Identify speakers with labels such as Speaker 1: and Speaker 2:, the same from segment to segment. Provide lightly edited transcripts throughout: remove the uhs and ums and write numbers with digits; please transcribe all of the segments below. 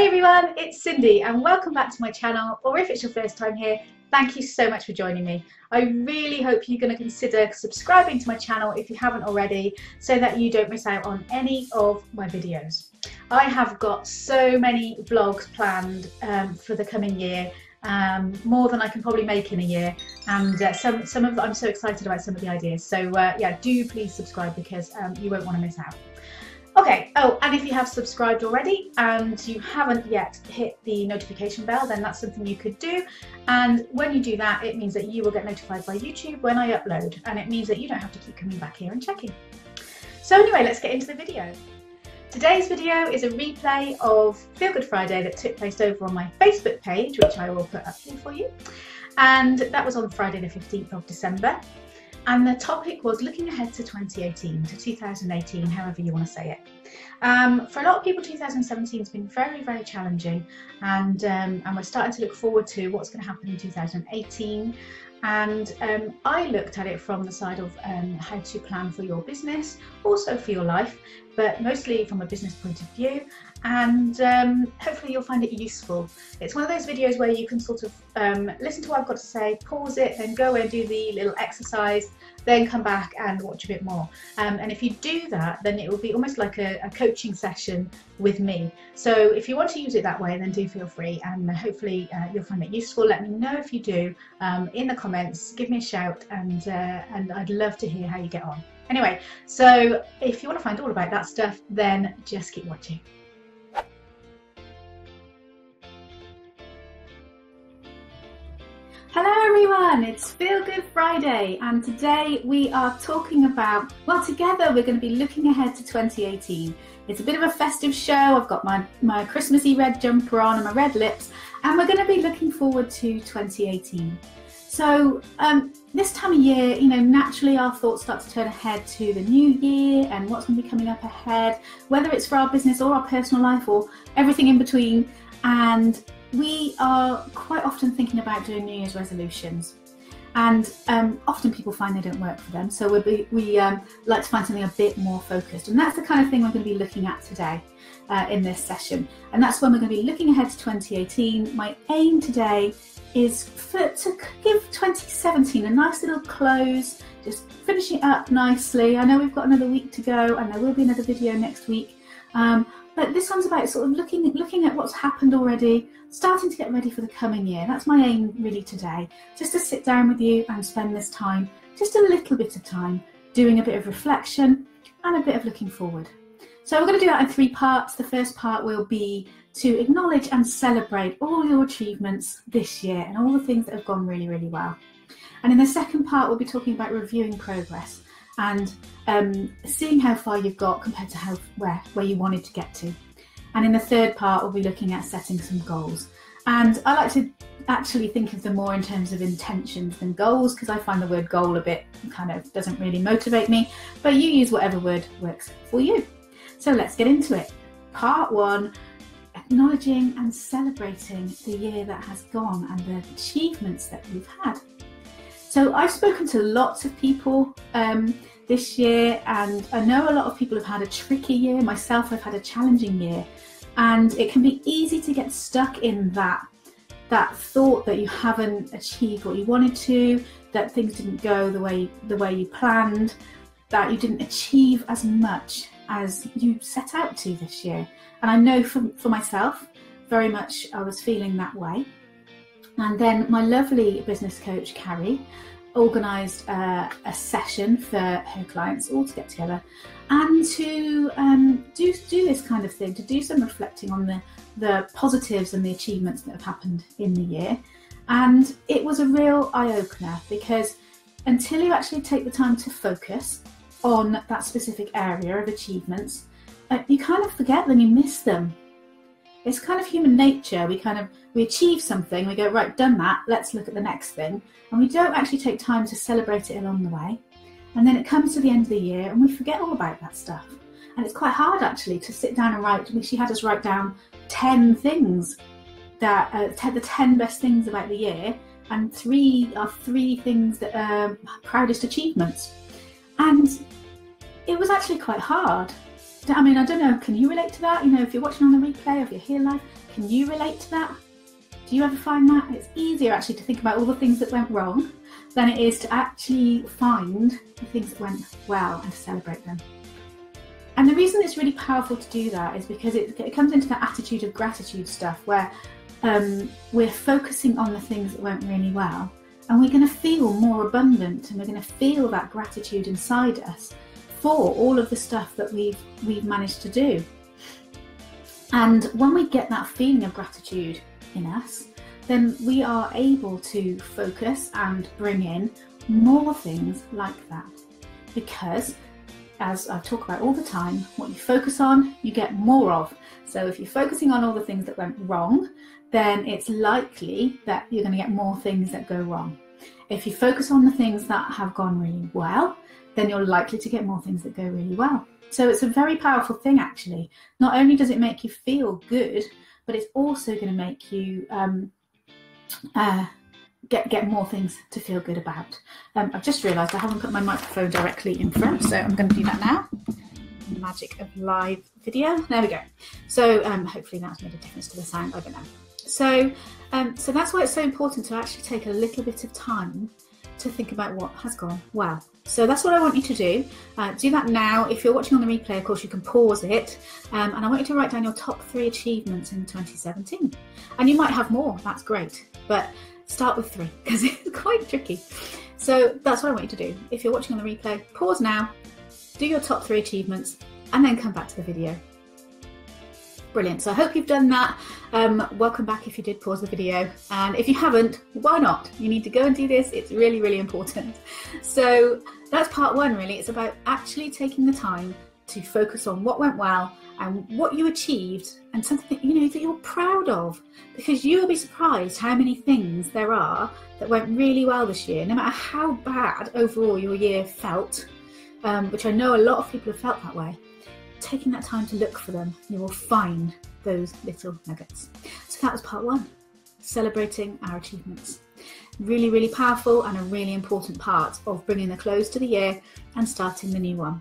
Speaker 1: everyone, it's Cindy and welcome back to my channel, or if it's your first time here, thank you so much for joining me. I really hope you're going to consider subscribing to my channel if you haven't already, so that you don't miss out on any of my videos. I have got so many vlogs planned for the coming year, more than I can probably make in a year, and some of I'm so excited about some of the ideas. So yeah, do please subscribe because you won't want to miss out. Okay, oh, and if you have subscribed already and you haven't yet hit the notification bell, then that's something you could do. And when you do that, it means that you will get notified by YouTube when I upload, and it means that you don't have to keep coming back here and checking. So anyway, let's get into the video. Today's video is a replay of Feel Good Friday that took place over on my Facebook page, which I will put up here for you. And that was on Friday the 15th of December. And the topic was looking ahead to 2018, to 2018, however you want to say it. For a lot of people, 2017 has been very, very challenging, and we're starting to look forward to what's going to happen in 2018. And I looked at it from the side of how to plan for your business, also for your life, but mostly from a business point of view. And hopefully you'll find it useful. It's one of those videos where you can sort of listen to what I've got to say, pause it, then go and do the little exercise, then come back and watch a bit more. And if you do that, then it will be almost like a coaching session with me. So if you want to use it that way, then do feel free, and hopefully you'll find it useful. Let me know if you do in the comments. Give me a shout, and I'd love to hear how you get on. Anyway, so if you want to find all about that stuff, then just keep watching. Hello everyone, it's Feel Good Friday, and today we are talking about, well, together we're going to be looking ahead to 2018. It's a bit of a festive show. I've got my Christmassy red jumper on and my red lips, and we're going to be looking forward to 2018. So this time of year, you know, naturally our thoughts start to turn ahead to the new year and what's going to be coming up ahead, whether it's for our business or our personal life or everything in between. And we are quite often thinking about doing New Year's resolutions, and often people find they don't work for them. So we like to find something a bit more focused, and that's the kind of thing we're going to be looking at today in this session. And that's when we're going to be looking ahead to 2018. My aim today is to give 2017 a nice little close, just finishing it up nicely. I know we've got another week to go, and there will be another video next week. But this one's about sort of looking at what's happened already, starting to get ready for the coming year. That's my aim really today, just to sit down with you and spend this time, just a little bit of time, doing a bit of reflection and a bit of looking forward. So we're going to do that in 3 parts. The first part will be to acknowledge and celebrate all your achievements this year and all the things that have gone really, really well. And in the second part, we'll be talking about reviewing progress and seeing how far you've got compared to where you wanted to get to. And in the third part, we'll be looking at setting some goals. And I like to actually think of them more in terms of intentions than goals, because I find the word goal a bit kind of doesn't really motivate me, but you use whatever word works for you. So let's get into it. Part 1, acknowledging and celebrating the year that has gone and the achievements that we've had. So I've spoken to lots of people this year, and I know a lot of people have had a tricky year. Myself, I've had a challenging year, and it can be easy to get stuck in that thought that you haven't achieved what you wanted to, that things didn't go the way you planned, that you didn't achieve as much as you set out to this year. And I know for myself, very much I was feeling that way. And then my lovely business coach, Carrie, organised a session for her clients all to get together and to do this kind of thing, to do some reflecting on the positives and the achievements that have happened in the year. And it was a real eye-opener, because until you actually take the time to focus on that specific area of achievements, you kind of forget them, you miss them. It's kind of human nature. We achieve something, we go, right, done that, let's look at the next thing. And we don't actually take time to celebrate it along the way. And then it comes to the end of the year and we forget all about that stuff. And it's quite hard actually to sit down and write. She had us write down 10 things, that the 10 best things about the year, and 3 things that are proudest achievements. And it was actually quite hard I mean, I don't know, can you relate to that? You know, if you're watching on the replay, if you're here live, can you relate to that? Do you ever find that? It's easier actually to think about all the things that went wrong than it is to actually find the things that went well and to celebrate them. And the reason it's really powerful to do that is because it comes into that attitude of gratitude stuff where we're focusing on the things that went really well, and we're going to feel more abundant, and we're going to feel that gratitude inside us for all of the stuff that we've managed to do. And when we get that feeling of gratitude in us, then we are able to focus and bring in more things like that. Because, as I talk about all the time, what you focus on, you get more of. So if you're focusing on all the things that went wrong, then it's likely that you're going to get more things that go wrong. If you focus on the things that have gone really well, then you're likely to get more things that go really well. So it's a very powerful thing, actually. Not only does it make you feel good, but it's also going to make you get more things to feel good about. I've just realised I haven't put my microphone directly in front, so I'm going to do that now. The magic of live video. There we go. So hopefully that's made a difference to the sound. I don't know. So that's why it's so important to actually take a little bit of time to think about what has gone well. So that's what I want you to do. Do that now. If you're watching on the replay, of course, you can pause it. And I want you to write down your top 3 achievements in 2017. And you might have more, that's great. But start with 3, because it's quite tricky. So that's what I want you to do. If you're watching on the replay, pause now, do your top 3 achievements, and then come back to the video. Brilliant. So I hope you've done that. Welcome back if you did pause the video. And if you haven't, why not? You need to go and do this. It's really, really important. So that's part 1, really. It's about actually taking the time to focus on what went well and what you achieved, and something that you're proud of, because you will be surprised how many things there are that went really well this year, no matter how bad overall your year felt, which I know a lot of people have felt that way. Taking that time to look for them, you will find those little nuggets. So that was part 1, celebrating our achievements. Really, really powerful and a really important part of bringing the close to the year and starting the new one.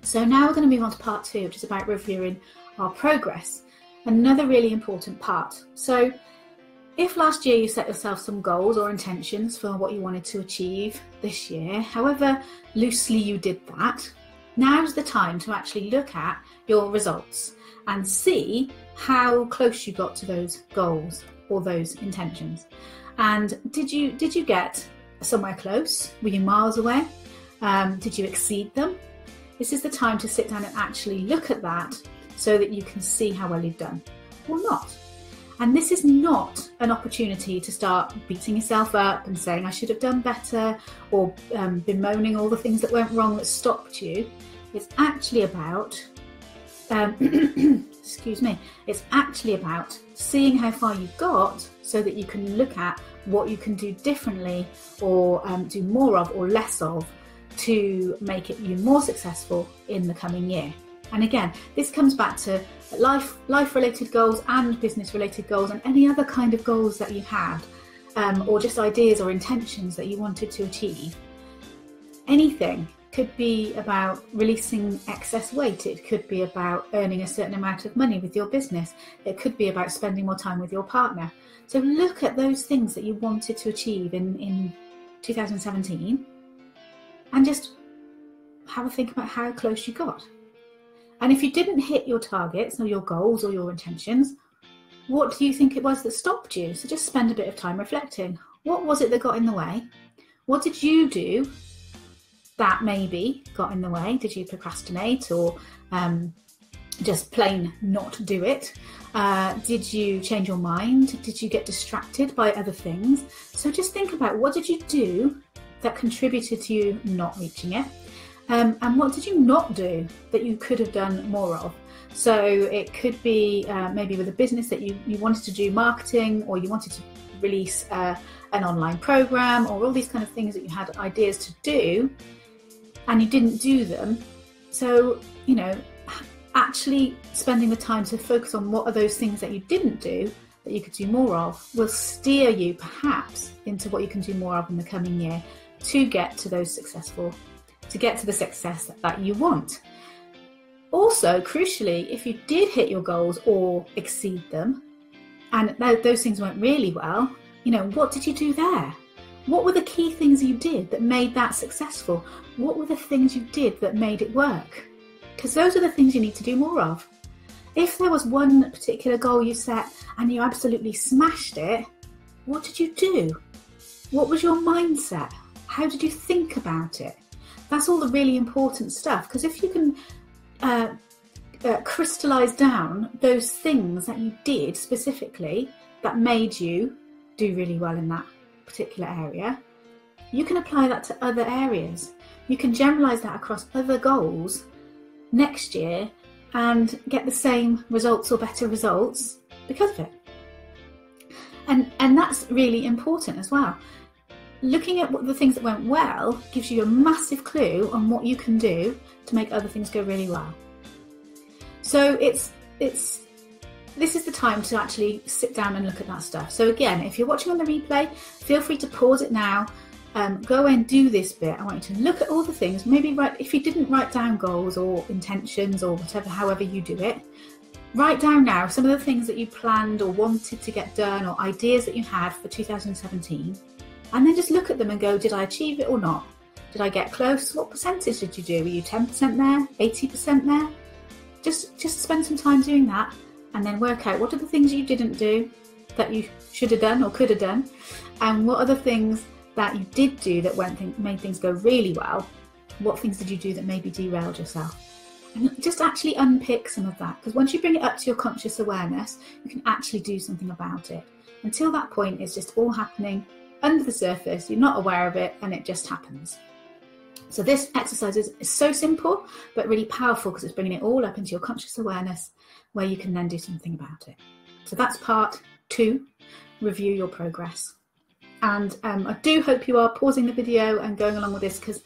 Speaker 1: So now we're going to move on to part 2, which is about reviewing our progress. Another really important part. So if last year you set yourself some goals or intentions for what you wanted to achieve this year, however loosely you did that, now's the time to actually look at your results and see how close you got to those goals or those intentions. And did you get somewhere close? Were you miles away? Did you exceed them? This is the time to sit down and actually look at that so that you can see how well you've done or not. And this is not an opportunity to start beating yourself up and saying, I should have done better, or bemoaning all the things that went wrong that stopped you. It's actually about, excuse me, it's actually about seeing how far you got so that you can look at what you can do differently or do more of or less of to make it you more successful in the coming year. And again, this comes back to life-related goals and business-related goals and any other kind of goals that you had, or just ideas or intentions that you wanted to achieve. Anything could be about releasing excess weight. It could be about earning a certain amount of money with your business. It could be about spending more time with your partner. So look at those things that you wanted to achieve in 2017 and just have a think about how close you got. And if you didn't hit your targets or your goals or your intentions, what do you think it was that stopped you? So just spend a bit of time reflecting. What was it that got in the way? What did you do that maybe got in the way? Did you procrastinate or just plain not do it? Did you change your mind? Did you get distracted by other things? So just think about, what did you do that contributed to you not reaching it? And what did you not do that you could have done more of? So it could be maybe with a business that you wanted to do marketing, or you wanted to release an online program, or all these kind of things that you had ideas to do and you didn't do them. So, actually spending the time to focus on what are those things that you didn't do that you could do more of will steer you perhaps into what you can do more of in the coming year to get to the success that you want. Also, crucially, if you did hit your goals or exceed them, and those things went really well, what did you do there? What were the key things you did that made that successful? What were the things you did that made it work? Because those are the things you need to do more of. If there was one particular goal you set and you absolutely smashed it, what did you do? What was your mindset? How did you think about it? That's all the really important stuff, because if you can crystallize down those things that you did specifically that made you do really well in that particular area, you can apply that to other areas. You can generalize that across other goals next year and get the same results or better results because of it. And that's really important as well. Looking at the things that went well gives you a massive clue on what you can do to make other things go really well. So this is the time to actually sit down and look at that stuff. So again, if you're watching on the replay, feel free to pause it now. Go and do this bit. I want you to look at all the things. Maybe if you didn't write down goals or intentions or whatever, however you do it, write down now some of the things that you planned or wanted to get done or ideas that you had for 2017. And then just look at them and go, did I achieve it or not? Did I get close? What percentage did you do? Were you 10% there? 80% there? Just spend some time doing that and then work out what are the things you didn't do that you should have done or could have done, and what are the things that you did do that made things go really well. What things did you do that maybe derailed yourself? And just actually unpick some of that, because once you bring it up to your conscious awareness, you can actually do something about it. Until that point, it's just all happening under the surface. You're not aware of it and it just happens. So this exercise is so simple but really powerful because it's bringing it all up into your conscious awareness where you can then do something about it. So that's part 2, review your progress. And I do hope you are pausing the video and going along with this, because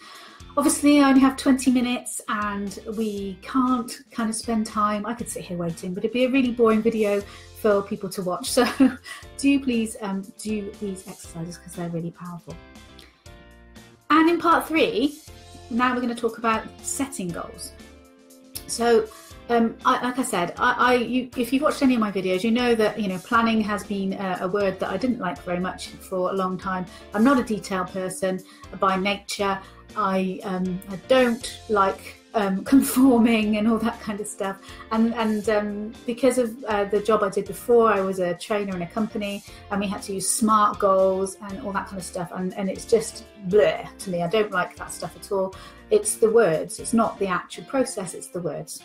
Speaker 1: obviously I only have 20 minutes and we can't kind of spend time. I could sit here waiting, but it'd be a really boring video for people to watch. So do please do these exercises because they're really powerful. And in part 3, now we're going to talk about setting goals. So like I said, if you've watched any of my videos, you know that planning has been a word that I didn't like very much for a long time. I'm not a detail person by nature. I don't like conforming and all that kind of stuff. And because of the job I did before, I was a trainer in a company, and we had to use SMART goals and all that kind of stuff. And it's just bleh to me. I don't like that stuff at all. It's the words. It's not the actual process. It's the words.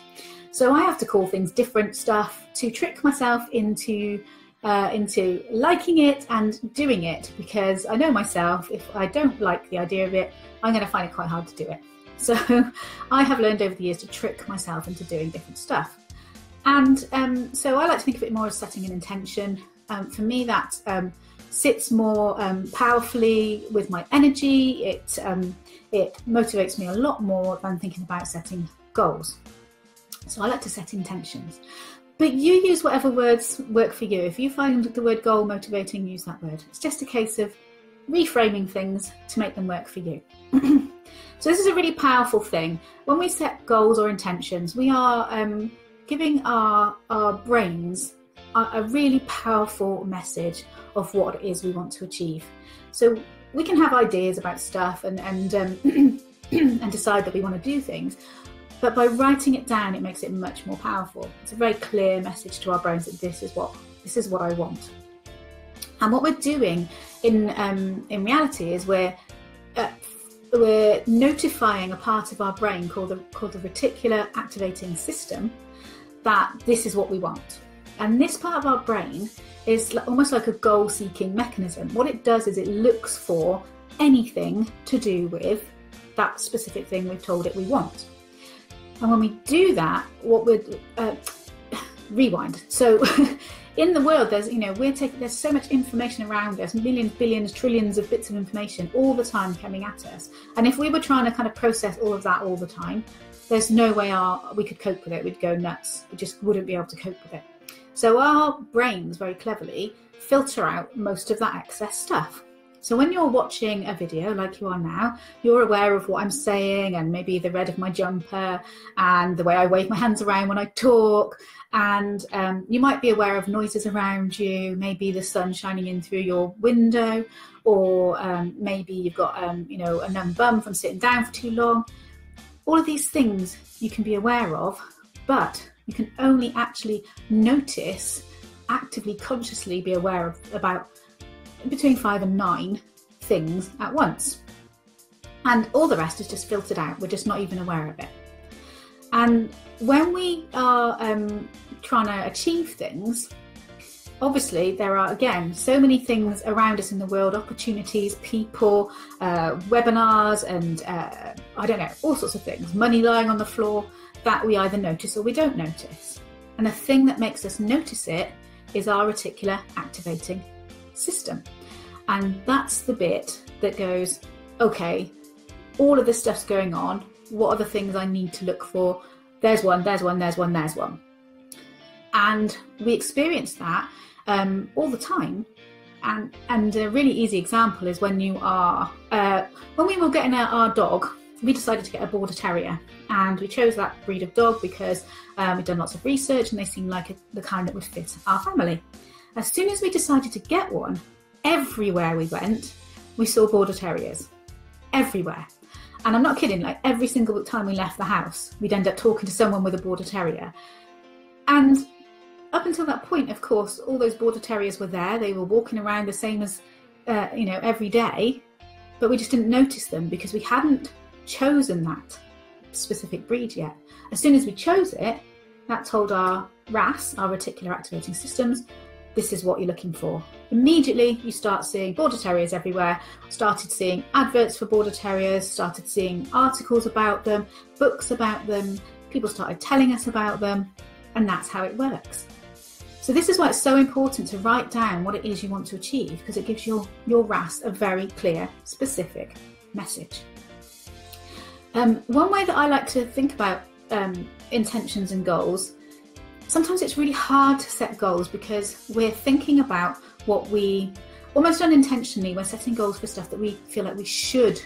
Speaker 1: So I have to call things different stuff to trick myself into liking it and doing it, because I know myself, if I don't like the idea of it, I'm going to find it quite hard to do it. So I have learned over the years to trick myself into doing different stuff. And so I like to think of it more as setting an intention. For me, that sits more powerfully with my energy. It motivates me a lot more than thinking about setting goals. So I like to set intentions. But you use whatever words work for you. If you find the word goal motivating, use that word. It's just a case of reframing things to make them work for you. So this is a really powerful thing. When we set goals or intentions, we are giving our brains a really powerful message of what it is we want to achieve. So we can have ideas about stuff and and decide that we want to do things. But by writing it down, it makes it much more powerful. It's a very clear message to our brains that this is what I want. And what we're doing in reality is we're notifying a part of our brain called the reticular activating system that this is what we want. And this part of our brain is almost like a goal-seeking mechanism. What it does is it looks for anything to do with that specific thing we've told it we want. And when we do that, what would rewind. So in the world, there's so much information around us, millions, billions, trillions of bits of information all the time coming at us. And if we were trying to kind of process all of that all the time, there's no way we could cope with it. We'd go nuts. We just wouldn't be able to cope with it. So our brains very cleverly filter out most of that excess stuff. So when you're watching a video like you are now, you're aware of what I'm saying, and maybe the red of my jumper and the way I wave my hands around when I talk. And you might be aware of noises around you, maybe the sun shining in through your window, or maybe you've got a numb bum from sitting down for too long. All of these things you can be aware of, but you can only actually notice, actively, consciously be aware of about between 5 and 9 things at once. And all the rest is just filtered out. We're just not even aware of it. And when we are trying to achieve things, obviously there are, again, so many things around us in the world, opportunities, people, webinars, and all sorts of things, money lying on the floor, that we either notice or we don't notice. And the thing that makes us notice it is our reticular activating system. And that's the bit that goes, okay, all of this stuff's going on. What are the things I need to look for? There's one, there's one, there's one, there's one. And we experience that all the time. And a really easy example is when you are, when we were getting our dog, we decided to get a Border Terrier, and we chose that breed of dog because we'd done lots of research and they seemed like the kind that would fit our family. As soon as we decided to get one, everywhere we went, we saw Border Terriers. Everywhere. And I'm not kidding, like every single time we left the house, we'd end up talking to someone with a Border Terrier. And up until that point, of course, all those Border Terriers were there. They were walking around the same as, every day, but we just didn't notice them because we hadn't chosen that specific breed yet. As soon as we chose it, that told our RAS, our reticular activating systems, this is what you're looking for. Immediately you start seeing Border Terriers everywhere, started seeing adverts for Border Terriers, started seeing articles about them, books about them, people started telling us about them, and that's how it works. So this is why it's so important to write down what it is you want to achieve, because it gives your RAS a very clear, specific message. One way that I like to think about intentions and goals, sometimes it's really hard to set goals because we're thinking about what we, almost unintentionally, we're setting goals for stuff that we feel like we should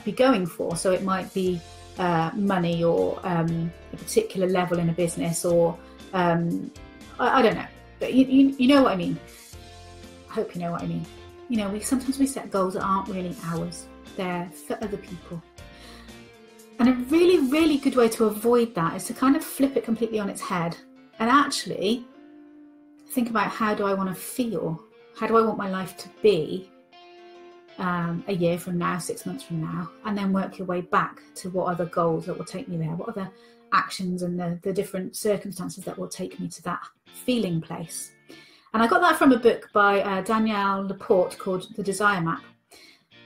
Speaker 1: be going for. So it might be money, or a particular level in a business, or I don't know, but you know what I mean. I hope you know what I mean. Sometimes we set goals that aren't really ours. They're for other people. And a really, really good way to avoid that is to kind of flip it completely on its head and actually think about, how do I want to feel? How do I want my life to be a year from now, 6 months from now? And then work your way back to what are the goals that will take me there? What are the actions and the different circumstances that will take me to that feeling place? And I got that from a book by Danielle Laporte called The Desire Map.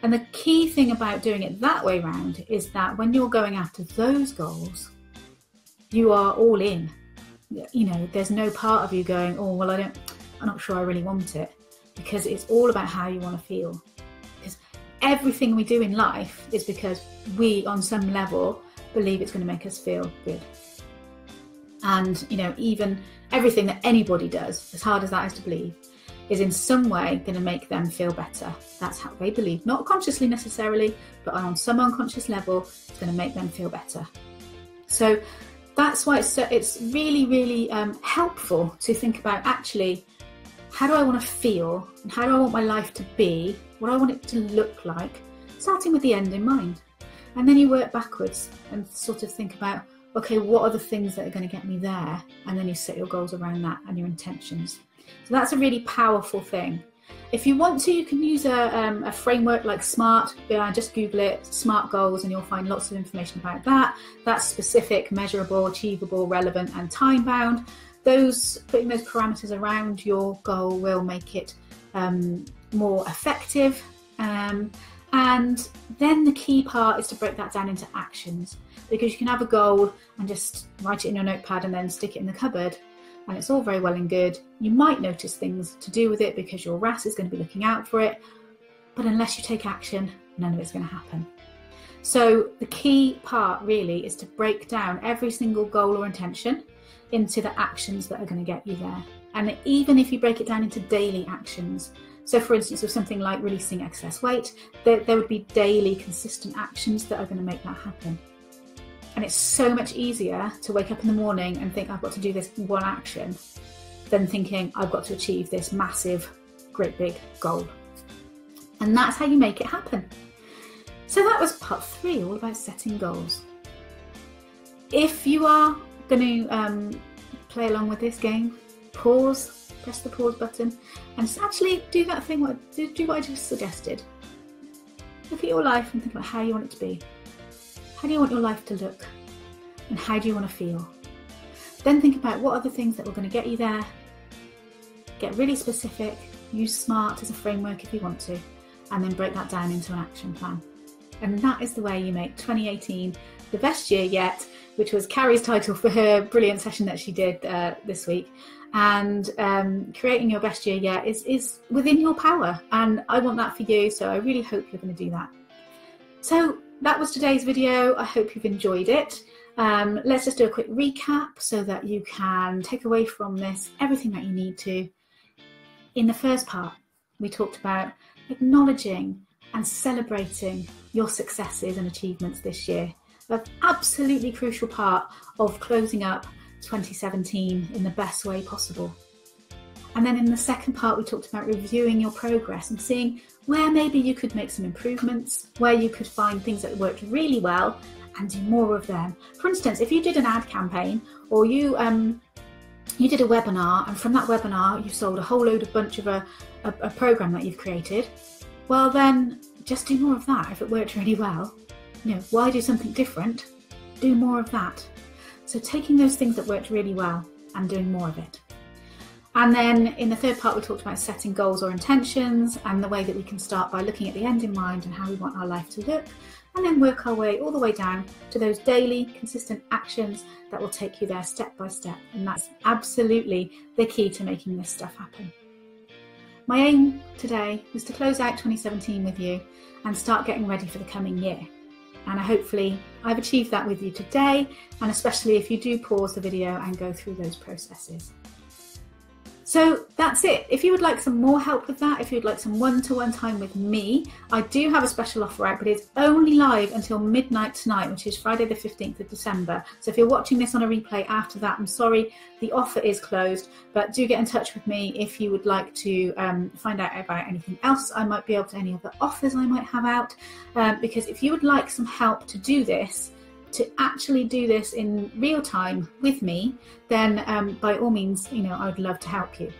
Speaker 1: And the key thing about doing it that way round is that when you're going after those goals, you are all in. There's no part of you going, oh, well, I'm not sure I really want it, because it's all about how you want to feel. Because everything we do in life is because we, on some level, believe it's going to make us feel good. And, even everything that anybody does, as hard as that is to believe, is in some way going to make them feel better. That's how they believe, not consciously necessarily, but on some unconscious level, it's going to make them feel better. So that's why it's really, really helpful to think about, actually, how do I want to feel, and how do I want my life to be, what do I want it to look like, starting with the end in mind. And then you work backwards and sort of think about, okay, what are the things that are going to get me there? And then you set your goals around that and your intentions. So that's a really powerful thing. If you want to, you can use a framework like SMART. Just Google it, SMART goals, and you'll find lots of information about that. That's specific, measurable, achievable, relevant, and time-bound. Putting those parameters around your goal will make it more effective. And then the key part is to break that down into actions, because you can have a goal and just write it in your notepad and then stick it in the cupboard. And it's all very well and good. You might notice things to do with it because your RAS is going to be looking out for it. But unless you take action, none of it's going to happen. So the key part really is to break down every single goal or intention into the actions that are going to get you there. And even if you break it down into daily actions, So for instance, with something like releasing excess weight, there would be daily consistent actions that are going to make that happen. And it's so much easier to wake up in the morning and think I've got to do this one action than thinking I've got to achieve this massive, great big goal. And that's how you make it happen. So that was part 3, all about setting goals. If you are going to play along with this game, pause, press the pause button, and just actually do that thing, do what I just suggested. Look at your life and think about how you want it to be. How do you want your life to look? And how do you want to feel? Then think about what are the things that are going to get you there. Get really specific, use SMART as a framework if you want to, and then break that down into an action plan. And that is the way you make 2018 the best year yet, which was Carrie's title for her brilliant session that she did this week. And creating your best year yet is within your power. And I want that for you, so I really hope you're going to do that. So that was today's video. I hope you've enjoyed it. Let's just do a quick recap so that you can take away from this everything that you need to. In the first part, we talked about acknowledging and celebrating your successes and achievements this year. An absolutely crucial part of closing up 2017 in the best way possible. And then in the second part, we talked about reviewing your progress and seeing where maybe you could make some improvements, where you could find things that worked really well and do more of them. For instance, if you did an ad campaign or you did a webinar, and from that webinar you sold a whole load of bunch of a program that you've created, well then just do more of that. If it worked really well, why do something different? Do more of that. So taking those things that worked really well and doing more of it. And then in the third part, we talked about setting goals or intentions and the way that we can start by looking at the end in mind and how we want our life to look, and then work our way all the way down to those daily consistent actions that will take you there step by step. And that's absolutely the key to making this stuff happen. My aim today was to close out 2017 with you and start getting ready for the coming year. And hopefully I've achieved that with you today, and especially if you do pause the video and go through those processes. So that's it. If you would like some more help with that, if you'd like some one-to-one time with me, I do have a special offer out, but it's only live until midnight tonight, which is Friday the 15th of December. So if you're watching this on a replay after that, I'm sorry, the offer is closed, but do get in touch with me if you would like to find out about anything else I might be able to, any other offers I might have out, because if you would like some help to do this, to actually do this in real time with me, then by all means, I would love to help you.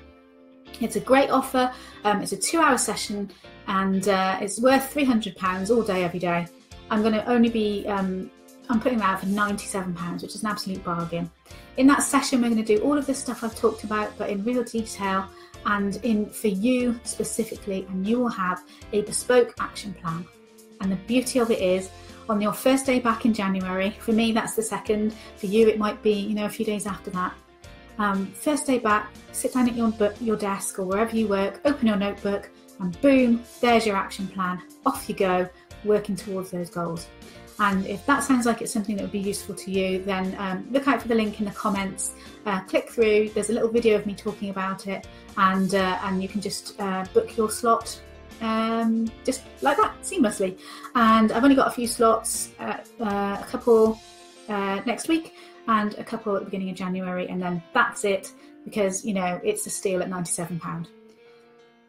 Speaker 1: It's a great offer. It's a 2-hour session, and it's worth £300 all day, every day. I'm going to only be, I'm putting that out for £97, which is an absolute bargain. In that session, we're going to do all of this stuff I've talked about, but in real detail and for you specifically, and you will have a bespoke action plan. And the beauty of it is, on your first day back in January, for me that's the 2nd, for you it might be a few days after that. First day back, sit down at your desk or wherever you work, open your notebook, and boom, there's your action plan. Off you go, working towards those goals. And if that sounds like it's something that would be useful to you, then look out for the link in the comments, click through, there's a little video of me talking about it, and you can just book your slot just like that, seamlessly. And I've only got a few slots, a couple next week and a couple at the beginning of January, and then that's it, because it's a steal at £97.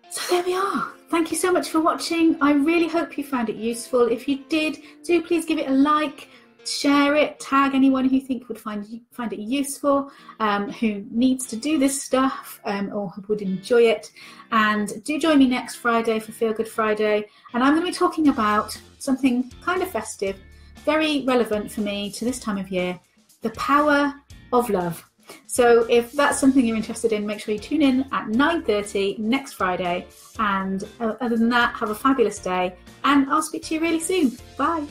Speaker 1: So there we are. Thank you so much for watching. I really hope you found it useful. If you did, do please give it a like, share it, tag anyone who you think would find it useful, who needs to do this stuff or who would enjoy it. And do join me next Friday for Feel Good Friday. And I'm going to be talking about something kind of festive, very relevant for me to this time of year, the power of love. So if that's something you're interested in, make sure you tune in at 9:30 next Friday. And other than that, have a fabulous day, and I'll speak to you really soon. Bye.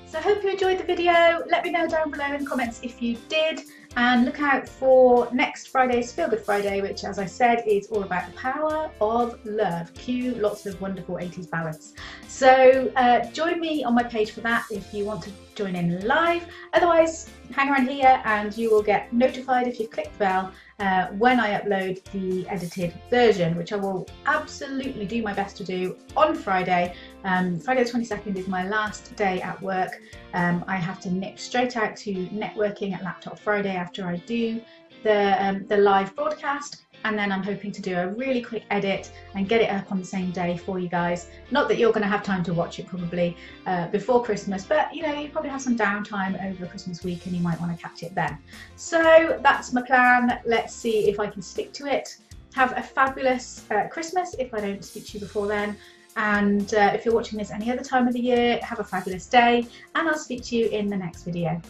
Speaker 1: So I hope you enjoyed the video. Let me know down below in the comments if you did, and look out for next Friday's Feel Good Friday, which, as I said, is all about the power of love. Cue lots of wonderful 80s ballads. So join me on my page for that if you want to join in live. Otherwise, hang around here and you will get notified if you click the bell when I upload the edited version, which I will absolutely do my best to do on Friday. Friday the 22nd is my last day at work. I have to nip straight out to networking at Laptop Friday after I do the live broadcast, and then I'm hoping to do a really quick edit and get it up on the same day for you guys. Not that you're going to have time to watch it probably before Christmas, but you know, you probably have some downtime over Christmas week and you might want to catch it then. So that's my plan. Let's see if I can stick to it. Have a fabulous Christmas if I don't speak to you before then. And if you're watching this any other time of the year, have a fabulous day, and I'll speak to you in the next video.